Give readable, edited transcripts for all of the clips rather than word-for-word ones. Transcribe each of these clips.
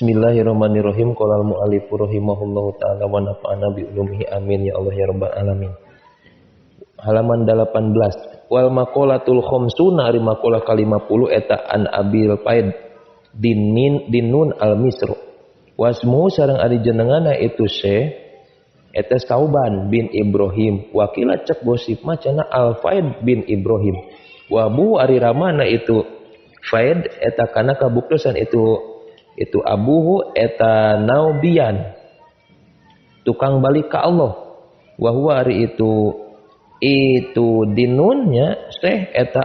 Bismillahirrahmanirrahim. Qala al-mu'allif rahimahullahu taala wa nafa'ana bi ulumihi amin ya Allah ya rabbal alamin. Halaman 18. Wal maqalatul khamsuna ari maqalah ka-50 eta an Abil Faid Dinnun al-Misr. Wasmu sareng ari jenenganna itu Syekh eta Sauban bin Ibrahim. Wakila cek gosip macana Al-Faid bin Ibrahim. Wabu ari ramana itu Faid eta kana kabuktosan itu abuhu eta naubian tukang balik ke Allah. Wahwa ari itu dinunnya Syekh eta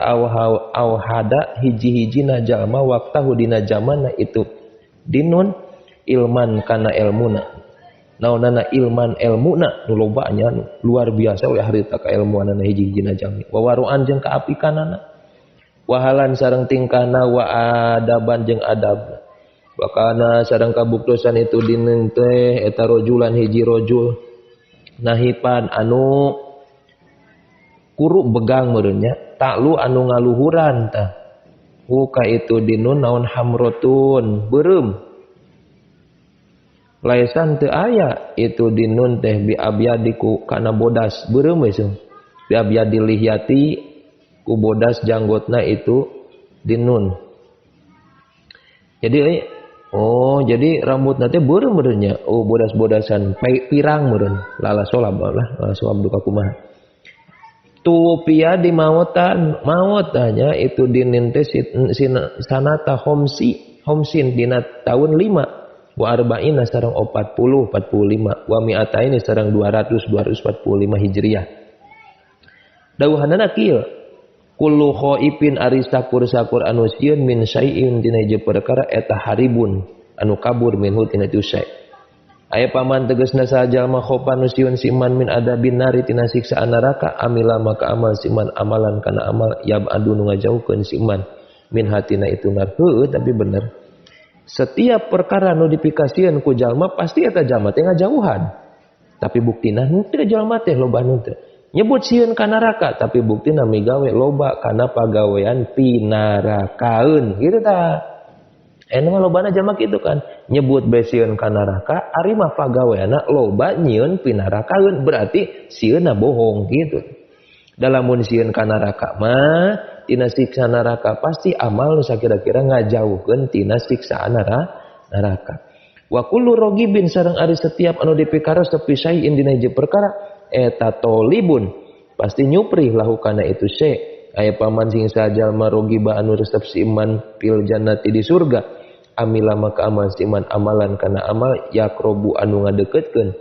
awhada hiji-hijina jalma waktahu dina zamana itu dinun ilman kana ilmuna naonana ilman ilmuna nu lobanya luar biasa we harita ka ilmuanana hiji-hijina jalmi wawaruan jeung kaapikanana wahalan sareng tingkahna wa adaban jeung adab. Bakana sareng kabuktosan itu dinin teh eta rojulan hiji rojul nahipan anu kuru begang meureunnya taklu anu ngaluhuran tah huka itu dinun naon hamrotun beureum laisan teu aya itu dinun teh bi abyadiku kana bodas beureum we bi abyadil lihyati ku bodas janggotna itu dinun. Jadi jadi rambut nanti beureum-beureumnya. Bodas-bodasan pirang meureun. Lala solab duka kumaha. Tu pia di maotan, maot tanya itu dinin teh sanata homsin dina tahun 5 wa arba'ina sareng 45 wa mi'ataini sareng 245 Hijriah. Dawuhanna kieu kullu khaifin ari sakur-sakur anu sieun min syai'in dina ieu perkara eta haribun anu kabur minhu tina tu syai'. Aya paman tegasna sajalma khofa nu sieun siman min adabin nari tina siksaan neraka amila maka amal siman amalan kana amal yab'adu nu ngajauhkeun siman min hatina itu nar. Heueuh tapi bener. Setiap perkara nu dipikasieun ku jalma pasti eta jalma teh ngajauhan. Tapi buktina teu jalma teh loba nu teu nyebut sieun ka neraka tapi buktina migawe loba kana pagawean pinarakaeun gitu tah. Enu lobana jalma kitu kan nyebut bae sieun ka neraka ari mah pagaweana loba nyieun pinarakaeun berarti sieunna bohong gitu. Dalamun sieun ka neraka mah tina siksa neraka pasti amal nu sakira-kira ngajauhkeun tina siksaan neraka. Wa kullu rogibin sareng ari setiap anu dipikaros tepi saein dina hiji perkara eta tolibun pasti nyupri lahu kana itu syekh. Aya paman sing sajalma rogiba anu resep si iman fil jannati di surga amila maka amal si iman amalan kana amal yakrobu anu ngadeketkeun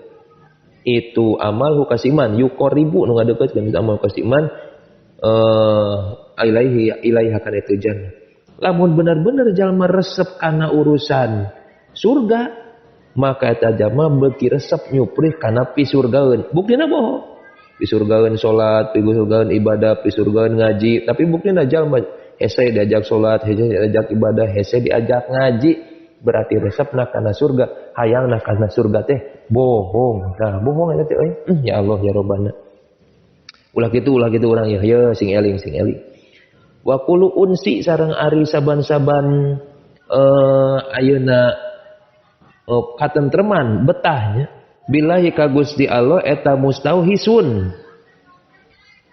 itu amal hu kasiman yukoribu anu ngadeketkeun amal kasiman ilaiha kana itu jannah. Lamun bener-bener jalma resep kana urusan surga maka eta jalma beuki resep nyuprih kana pisurgaeun. Buktina bohong. Pisurgaeun salat, pisurgaeun ibadah, pisurgaeun ngaji, tapi buktina jalma hese diajak salat, hese diajak ibadah, hese diajak ngaji, berarti resepna kana surga, hayangna kana surga teh bohong. Nah, bohong eta teh ya Allah ya Rabbana. Ulah kitu urang ya sing eling. Wa qulu unsi sareng ari saban-saban ayeuna katentreman betahnya billahi ka Gusti Allah eta mustauhisun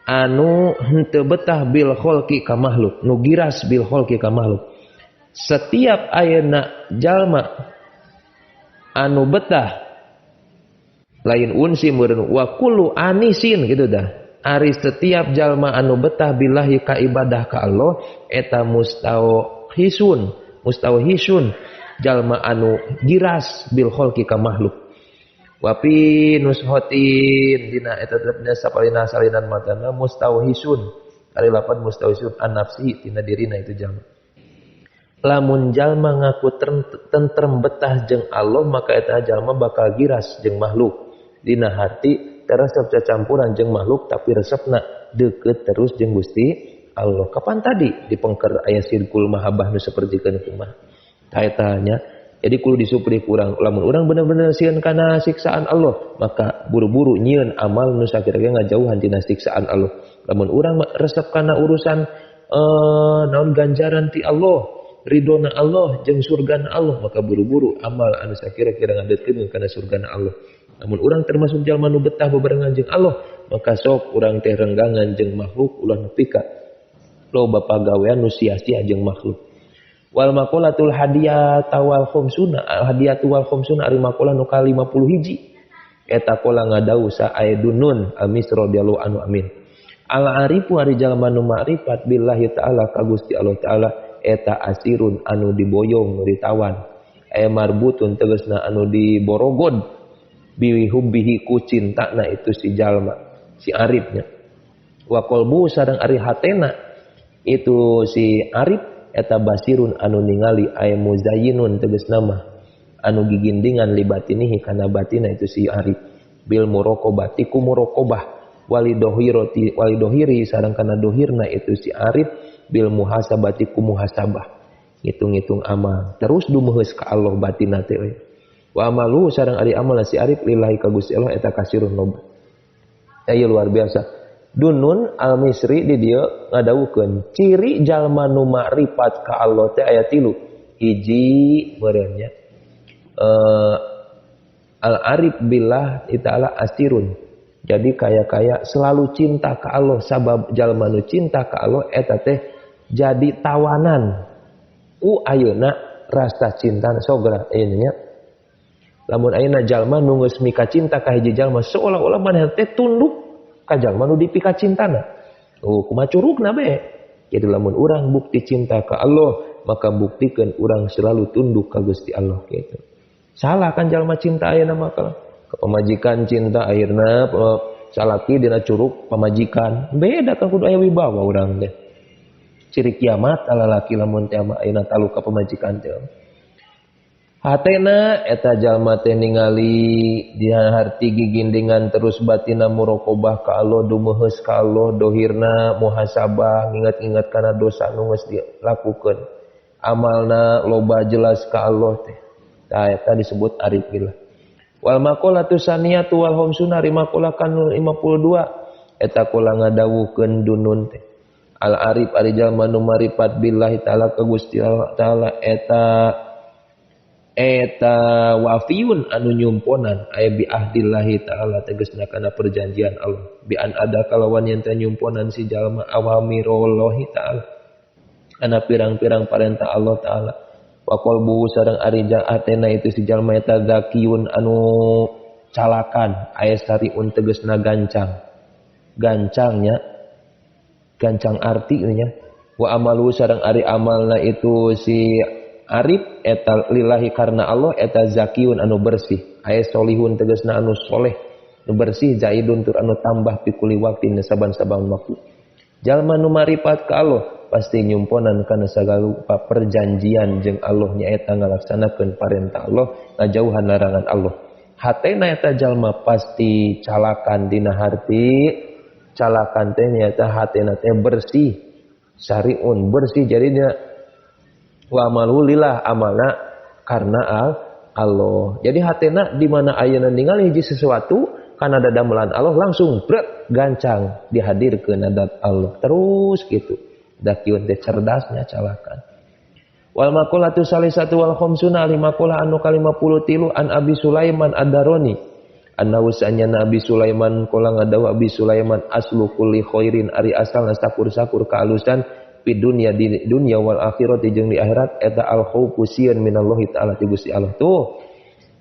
anu henteu betah bil khalqi ka makhluk nu giras bil khalqi ka makhluk. Setiap ayeuna jalma anu betah lain unsi meureun wa kullu anisin gitu dah ari setiap jalma anu betah billahi ka ibadah ka Allah eta mustauhisun jalma anu giras bil khalqi ka makhluk. Wa fi nushotin dina eta tetepna sapalina salinan matana mustauhisun ari lapan mustauhisun an nafsi tina dirina itu jalma. Lamun jalma ngaku tentrem betah jeung Allah maka eta jalma bakal giras jeung makhluk. Dina hati teresep cacampuran jeung makhluk tapi resepna deukeut terus jeung Gusti Allah. Kapan tadi dipengker aya sirkul mahabbah nu sapertikeun kumaha. Tanya, jadi kudu disupri kurang. Lamun urang bener-bener sieun kana siksaan Allah, maka buru-buru nyieun amal nu sakira-kira ngajauhan tina siksaan Allah. Lamun urang resep kana urusan naon ganjaran ti Allah, ridona Allah jeung surgana Allah, maka buru-buru amal anu sakira-kira ngadeukeun kana surgana Allah. Namun urang termasuk jalma nu betah bebarengan jeung Allah, maka sok urang teh renggangan jeung makhluk ulah nepi ka loba pagawean nu sia-sia jeung makhluk. Wal maqalatul hadiyat wal khamsuna, hadiyatu wal khamsuna ari maqalah nu ka 50 hiji. Eta qala ngadau sa Aidunun Al-Misri radhiyallahu anhu amin. Al arifu ari jalma nu ma'rifat billahi taala ka Gusti Allah taala eta asirun anu diboyong nu ditawan. Aya marbutun tegasna anu diborogod bi hubbihi ku cintana itu si jalma, si arifnya. Wa qalbu sareng ari hatena itu si arif eta basirun anu ningali aya muzayyinun tegasna mah anu gigindingan libatinihi kana batina itu si arif bil muraqabati ku muraqabah walidohiri sareng kana dohirna itu si arif bil muhasabati ku muhasabah ngitung-ngitung amal terus dumuheus ka Allah batina teh wa amalu sareng ari amal si arif lillahi ka Gusti Allah eta kasirun loba aya luar biasa. Dunun Al-Misri di dieu ngadawukeun ciri jalma nu makrifat ka Allah teh aya 3. Hiji meureun nya al-arif billah ta'ala asirun. Jadi kaya selalu cinta ka Allah, sabab jalma nu cinta ka Allah eta teh jadi tawanan ku ayeuna rasa cinta sogra ieu nya. Lamun ayeuna jalma nu geus mika cinta ka hiji jalma seolah-olah maneh teh tunduk ka jalma nu dipika cintana. Kumaha curugna be. Jadi lamun urang bukti cinta ka Allah, maka buktikeun urang selalu tunduk ka Gusti Allah gitu. Salah kan jalma cinta ayeuna maka ka pamajikan cinta akhirna salaki dina curug pamajikan. Beda kan kudu aya wibawa urang teh. Ciri kiamat lalaki lamun teh ayeuna talu ka pamajikan teh. Hatena eta jalma teh ningali dina harti gigindingan terus batina muraqabah ka Allah dumuheus ka Allah dohirna muhasabah ngingat-ingat kana dosa nu geus dilakukeun amalna loba jelas ka Allah teh tah eta disebut arif billah. Wal maqalatu saniyatu wal khamsuna maqalah kan 52 eta kula ngadawukeun dunun teh al arif ari jalma nu marifat billahi taala ka Gusti Allah taala eta wafiyun anu nyumponan aya bi ahdillahi taala tegasna kana perjanjian Allah bi an ada kalawan yen teh nyumponan si jalma awamirullahi taala kana pirang-pirang parentah Allah taala wa qalbu sareng ari atena itu si jalma eta zakiyun anu calakan aya sariun tegasna gancangnya gancang arti nya wa amalu sareng ari amalna itu si arif eta lillahi karena Allah eta zakiyun anu bersih aya solihun tegasna anu soleh nu bersih zaidun tur anu tambah pikuli waktin saban-saban waktu. Jalma nu marifat ka Allah pasti nyumponan kana sagala perjanjian jeung Allah nyaeta ngalaksanakeun parentah Allah ngajauhan larangan Allah. Hatena eta jalma pasti calakan dina harti calakan teh nyaeta hatena teh bersih syariun bersih jadinya wa amalu lillah amalna karena Allah. Jadi hatena di mana ayeuna ningali hiji sesuatu kana dadamelan Allah langsung brek gancang dihadirkeun adat Allah. Terus gitu. Da kieu teh cerdasnya calakan. Wal maqalatu salisatu wal khamsuna ali maqalah anu ka 53 an Abi Sulaiman ad-Darani. Annahu sanyana Abi Sulaiman qala ngadawu Abi Sulaiman aslu kulli khairin ari asalna sakur-sakur kaalusan di dunia wal akhirat jeung di akhirat eta al khaufu sieun minallahi taala ti Gusti Allah. Tuh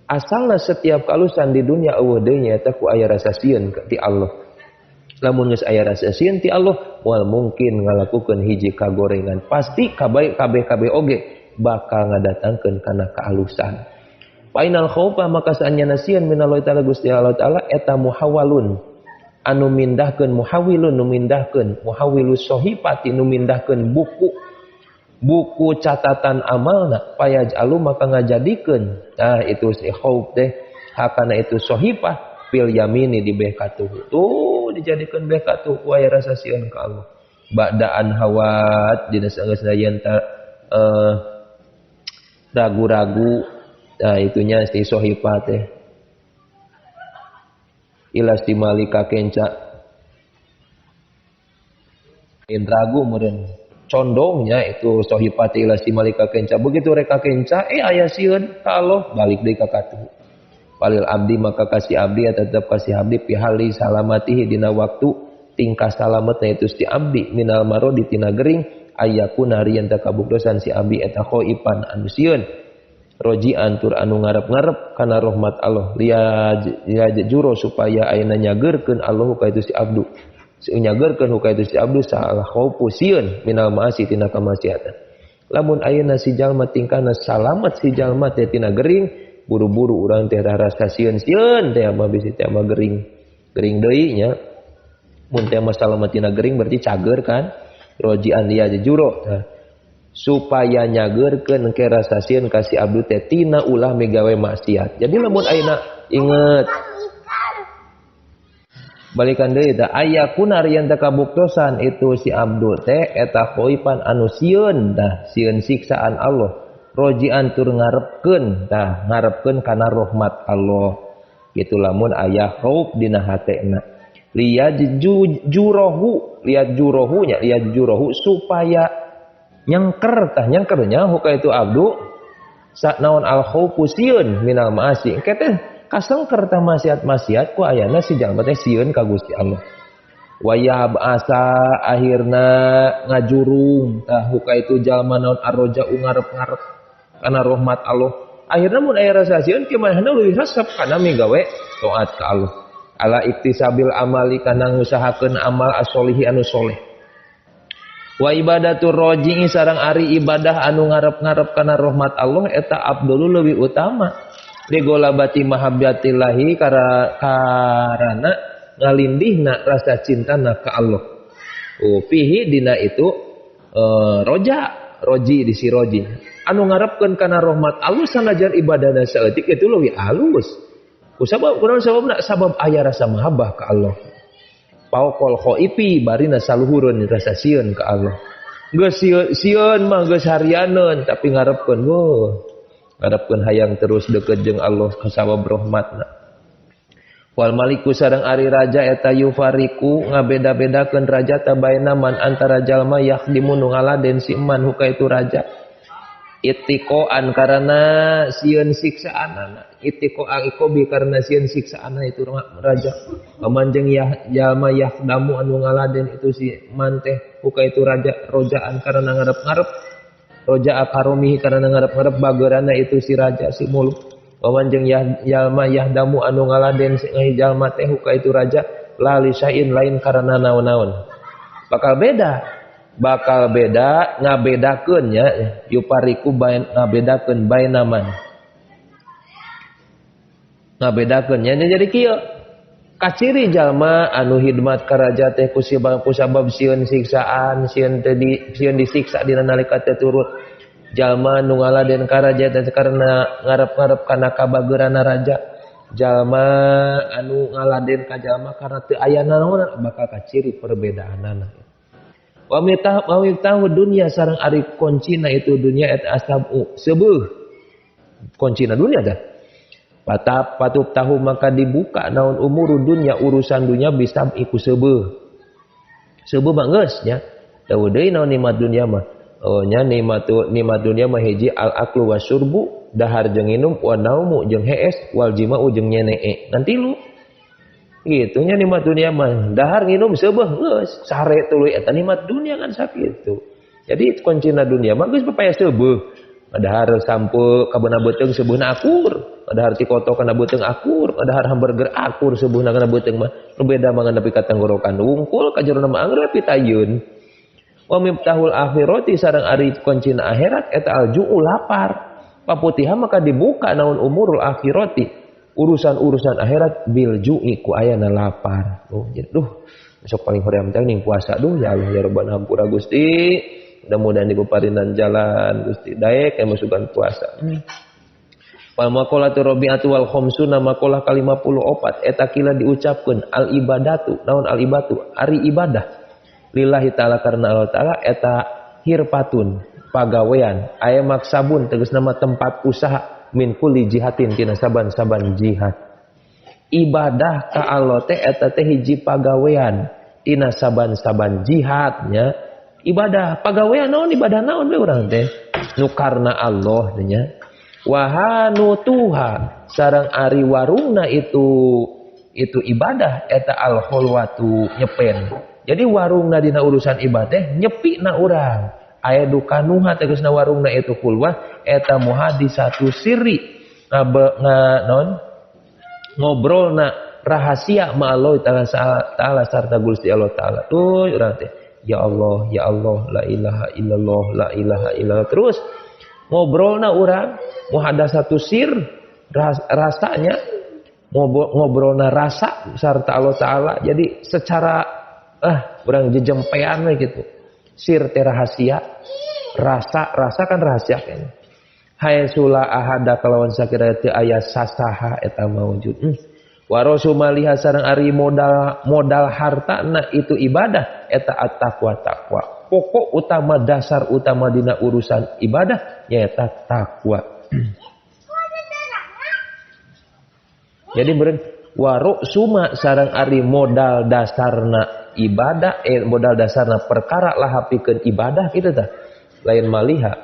asalna setiap kalusan di dunia eueuh deui nya eta ku aya rasa sieun ti Allah. Lamun geus aya rasa sieun ti Allah moal mungkin ngalakukeun hiji kagorengan pasti kabeh oge bakal ngadatangkeun kana kaalusan. Painal khaufa maka saanyana sieun minallahi taala Gusti Allah taala eta muhawalun anu mindahkeun muhawilun nu mindahkeun muhawilus sohifati nu mindahkeun buku catatan amalna payajalu maka ngajadikeun nah itu si khauf teh hakana itu sohifah fil yamini di bekatuh tuh dijadikeun bekatuh ku aya rasa sieun ka Allah ba'daan hawat dina sageusna yen ragu-ragu nah itunya si sohifah teh ilastimali ka kenca indragu meureun condongnya itu sohipati ila si malika kenca begitu reka kenca aya sieun ka Allah balik deui ka katuh walil abdi maka kasih abdi ya tetap kasih abdi pihali salamatihi dina waktu tingkah salametna itu si abdi minal marodi tina gering ayakuna rieun takabukdosan si abdi eta khoipan anu sieun rojian tur anu ngarep-ngarep kana rahmat Allah liya juro supaya ayeuna nyageurkeun Allah ka itu si abdu nyageurkeun ka itu si abdu salah khaufu sieun minal maasi tina kamaksiatan lamun ayeuna si jalma tingkahna salamet si jalma teh tina gering buru-buru urang teh rasa sieun-sieun teh mah bisi teh mah gering deui nya mun teh mah salamet tina gering berarti cager kan rojian liya juro supaya nyageurkeun ke rasa sieun ka si abdu teh tina ulah megawe maksiat jadi lamun ayeuna inget balikan deui tah ayakuna rieun teh kabuktosan itu si abdu teh eta khoipan anu sieun tah sieun siksaan Allah rojian tur ngarepkeun kana rahmat Allah kitu lamun aya khauf dina hatena liya jurohu supaya nyangkernya huka itu abdu naon al khaufu sieun minal maasi engke teh kasengker tah maksiat ku ayana si jalma teh sieun ka Gusti Allah wayab asa akhirna ngajurung tah huka itu jalma naon arroja ngarep-ngarep kana rahmat Allah akhirna mun aya rasa sieun kimanehna leuwih resep kana migawe taat ka Allah ala iktisabil amali kana ngusahakeun amal as-solihi anu soleh wa ibadatur roji'i sareng ari ibadah anu ngarep-ngarep kana rahmat Allah eta abdulul leuwih utama digolabati mahabbatillahi karana ngalindihna rasa cintana ka Allah fihi dina itu roji di si roji anu ngarepkeun kana rahmat Allah sanajan ibadahna saeutik itu leuwih alus sabab aya rasa mahabbah ka Allah paukol khaipi barina saluhureun rasa sieun ka Allah geus sieun mah geus harianeun tapi ngarepkeun ngarepkeun hayang terus deukeut jeung Allah kasabab rahmatna wal maliku sareng ari raja eta yufariku ngabeda-bedakeun raja tabaina man antara jalma yakhdimu nu ngaladen si man huka itu raja ittiqoan karena sieun siksaanana ittiqoan ikobi karena sieun siksaana itu raja pamanjeng jalma yakhdamu anu ngaladen itu si man teh huka itu raja rojaan karena ngarep-ngarep roja akaromihi karena ngarep-ngarep bageurana itu si raja si muluk pamanjeng jalma yahdamu anu ngaladen si jalma teh huka itu raja lali sain lain karena naon-naon bakal beda ngabedakeun nya yupariku ngabedakeun bainaman ngabedakeun nya jadi kieu kaciri jalma anu hidmat ka raja teh ku sabab sieun siksaan sieun disiksa dina nalika teh turut jalma nu ngaladen ka raja teh karena ngarep-ngarep kana kabageurana raja jalma anu ngaladen ka jalma karena teu aya naon bakal kaciri perbedaanana wa mitahu dunya sareng ari kuncina itu dunya eta asabu sebeuh kuncina dunya dah patub tahu maka dibuka naon umuru dunya urusan dunya bisa iku sebeuh mah geus nya tahu deui naon nikmat dunya mah nya nikmat dunya mah hiji al aklu wasyurbu dahar jeung nginum wa naumu jeung hees wal jima'u jeung nyenee nanti lu gitu nya nikmat dunia mah dahar nginum seubeuh geus sare tuluy eta nikmat dunia kan sakitu jadi kuncina dunia mah geus papaya seubeuh dahar sampo kabana beuteung seubeuna akur dahar tikoto kana beuteung akur dahar hamburger akur seubeuna kana beuteung mah nu beda mah nepi ka tenggorokan wungkul ka jerona mah angger pitayun wa miftahul akhirati sareng ari kuncina akhirat eta alju'u lapar paputiha maka dibuka naon umurul akhirati urusan-urusan akhirat bil ju'i ku ayana lapar. Besok paling hoream teh ning puasa ya Allah ya Rabbana hampura Gusti. Mudah-mudahan dipeparinan jalan Gusti daek yang masukan puasa. Wal maqalatu rabi'atu wal khamsuna maqalah ka 54 eta kila diucapkeun al ibadatu naon al ibadu ari ibadah lillahi taala karena Allah taala eta hirpatun pagawean aya maksabun tegas nama tempat usaha min kulli jihatin tina saban-saban jihad ibadah ka Allah teh eta teh hiji pagawean tina saban-saban jihadnya ibadah. Pagawean naon ibadah naon we urang teh? Nu karna Allah nya. Wahanu tuha sareng ari warungna itu ibadah eta al khulwatu nyepen. Jadi warungna dina urusan ibadah nyepina urang. Aya dukanuha tegasna warungna itu khulwah eta muhadisatu sirri ngobrolna rahasia ma Allah taala sarta Gusti Allah taala. Tuh urang teh ya Allah la ilaha illallah la ilaha illallah terus ngobrolna urang muhadasatu sir rasanya ngobrolna rasa sarta Allah taala. Jadi secara urang jejempean we gitu. Sir teh rahasia, rasa kan rahasia kan. Hai sula ahada kalawan sakira teu aya sasaha eta maujud. Wa rasumaliha sareng ari modal hartana itu ibadah eta at-taqwa taqwa. Pokok utama dasar utama dina urusan ibadah nyaeta takwa. Jadi beren waruk suma sareng ari modal dasarna ibadah modal dasarna perkara laha pikeun ibadah kitu tah. Lain maliha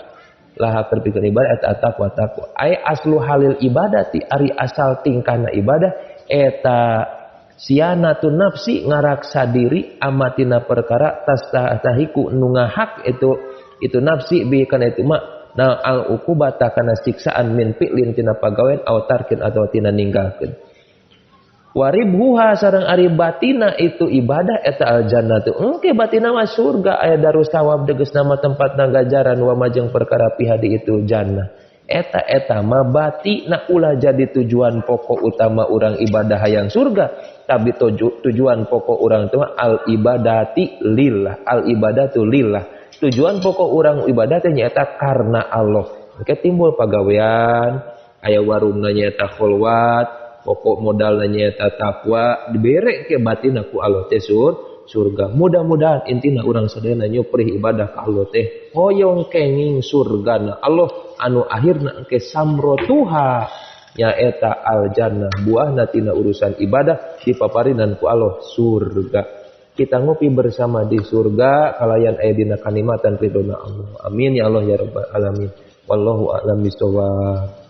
laha pikeun ibadah eta taqwa taqwa. Ai aslu halil ibadati ari asal tingkahna ibadah eta sianatun nafsi ngaraksa diri amatina perkara tastahiku nu ngahak itu nafsi bi kana itu mah na al uqubata kana siksaan min fi'lin tina pagawean aw tarkin atawa tina ninggalkeun. Waribhuha sareng ari batina itu ibadah eta al jannatu. Engke batina mah surga aya darussawab degeusna mah tempatna ganjaran wa majeng perkara pihadi itu jannah. Eta mah batina ulah jadi tujuan pokok utama urang ibadah hayang surga, tapi tujuan pokok urang teh al ibadati lillah, al ibadatu lillah. Tujuan pokok urang ibadah teh nyaeta karena Allah. Engke timbul pagawean, aya warungna nyaeta khulwat, pokok modalna nyaeta takwa, dibere ke batin aku Allah teh surga. Mudah-mudahan intina urang sadayana nyuprih ibadah ka Allah teh hoyong kenging surgana Allah anu akhirna engke samrotuha nyaeta al jannah buahna tina urusan ibadah dipaparinan ku Allah surga. Kita ngopi bersama di surga kalayan aya dina kalimatan ridona Allah. Amin ya Allah ya rabbal alamin. Wallahu a'lam bishawab.